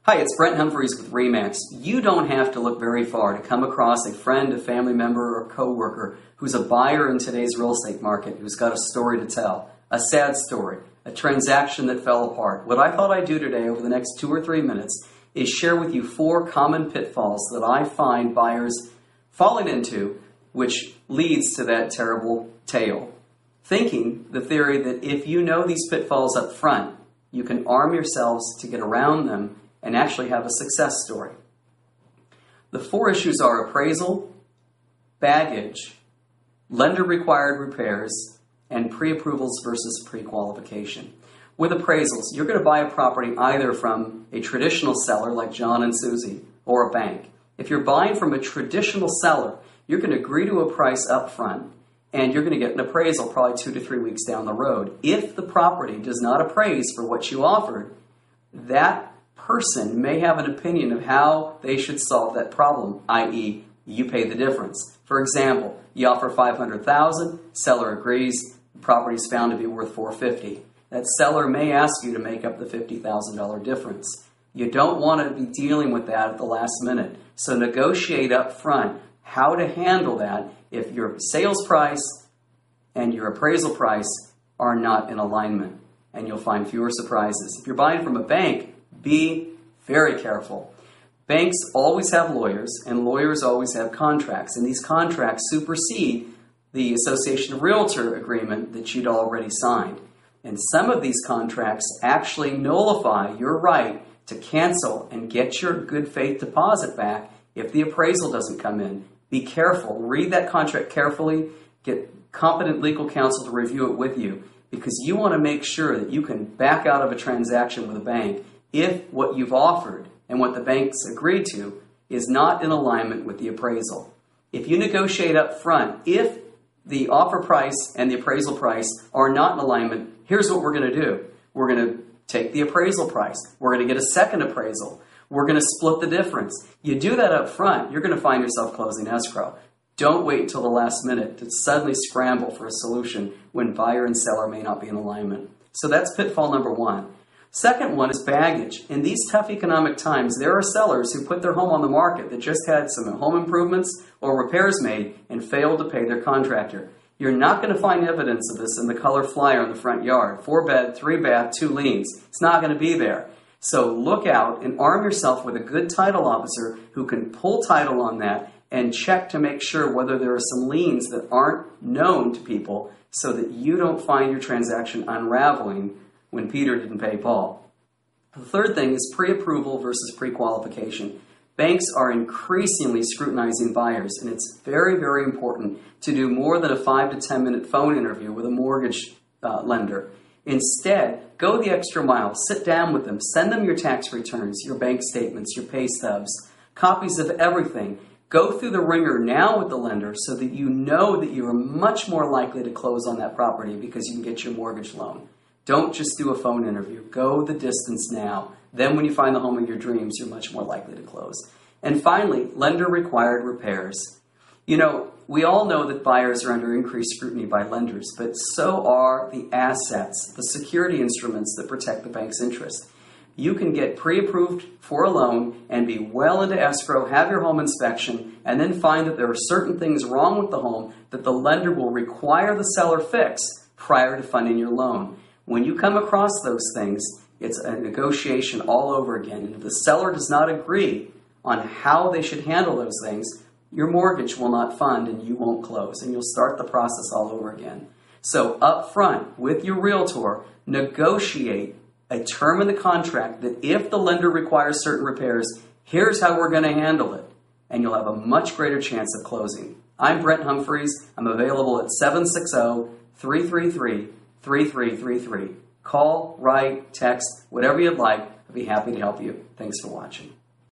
Hi, it's Brent Humphreys with RE/MAX. You don't have to look very far to come across a friend, a family member, or coworker who's a buyer in today's real estate market who's got a story to tell, a sad story, a transaction that fell apart. What I thought I'd do today over the next 2 or 3 minutes is share with you 4 common pitfalls that I find buyers falling into, which leads to that terrible tale. Thinking the theory that if you know these pitfalls up front, you can arm yourselves to get around them and actually have a success story. The 4 issues are appraisal, baggage, lender-required repairs, and pre-approvals versus pre-qualification. With appraisals, you're going to buy a property either from a traditional seller like John and Susie or a bank. If you're buying from a traditional seller, you're going to agree to a price up front and you're going to get an appraisal probably 2 to 3 weeks down the road. If the property does not appraise for what you offered, that person may have an opinion of how they should solve that problem, i.e., you pay the difference. For example, you offer $500,000, seller agrees, the property is found to be worth $450,000. That seller may ask you to make up the $50,000 difference. You don't want to be dealing with that at the last minute. So negotiate up front how to handle that if your sales price and your appraisal price are not in alignment, and you'll find fewer surprises. If you're buying from a bank, be very careful. Banks always have lawyers, and lawyers always have contracts, and these contracts supersede the Association of Realtor agreement that you'd already signed. And some of these contracts actually nullify your right to cancel and get your good faith deposit back if the appraisal doesn't come in. Be careful. Read that contract carefully. Get competent legal counsel to review it with you, because you want to make sure that you can back out of a transaction with a bank if what you've offered and what the bank's agreed to is not in alignment with the appraisal. If you negotiate up front, if the offer price and the appraisal price are not in alignment, here's what we're going to do. We're going to take the appraisal price. We're going to get a second appraisal. We're going to split the difference. You do that up front, you're going to find yourself closing escrow. Don't wait until the last minute to suddenly scramble for a solution when buyer and seller may not be in alignment. So that's pitfall number 1. Second one is baggage. In these tough economic times, there are sellers who put their home on the market that just had some home improvements or repairs made and failed to pay their contractor. You're not going to find evidence of this in the color flyer in the front yard. 4-bed, 3-bath, 2 liens. It's not going to be there. So look out and arm yourself with a good title officer who can pull title on that and check to make sure whether there are some liens that aren't known to people so that you don't find your transaction unraveling when Peter didn't pay Paul. The third thing is pre-approval versus pre-qualification. Banks are increasingly scrutinizing buyers, and it's very, very important to do more than a 5 to 10 minute phone interview with a mortgage lender. Instead, go the extra mile. Sit down with them. Send them your tax returns, your bank statements, your pay stubs, copies of everything. Go through the ringer now with the lender so that you know that you are much more likely to close on that property because you can get your mortgage loan. Don't just do a phone interview. Go the distance now. Then when you find the home of your dreams, you're much more likely to close. And finally, lender-required repairs. You know, we all know that buyers are under increased scrutiny by lenders, but so are the assets, the security instruments that protect the bank's interest. You can get pre-approved for a loan and be well into escrow, have your home inspection, and then find that there are certain things wrong with the home that the lender will require the seller fix prior to funding your loan. When you come across those things, it's a negotiation all over again. And if the seller does not agree on how they should handle those things, your mortgage will not fund and you won't close, and you'll start the process all over again. So up front with your realtor, negotiate a term in the contract that if the lender requires certain repairs, here's how we're going to handle it, and you'll have a much greater chance of closing. I'm Brent Humphreys. I'm available at 760-333-3333. Call, write, text, whatever you'd like. I'd be happy to help you. Thanks for watching.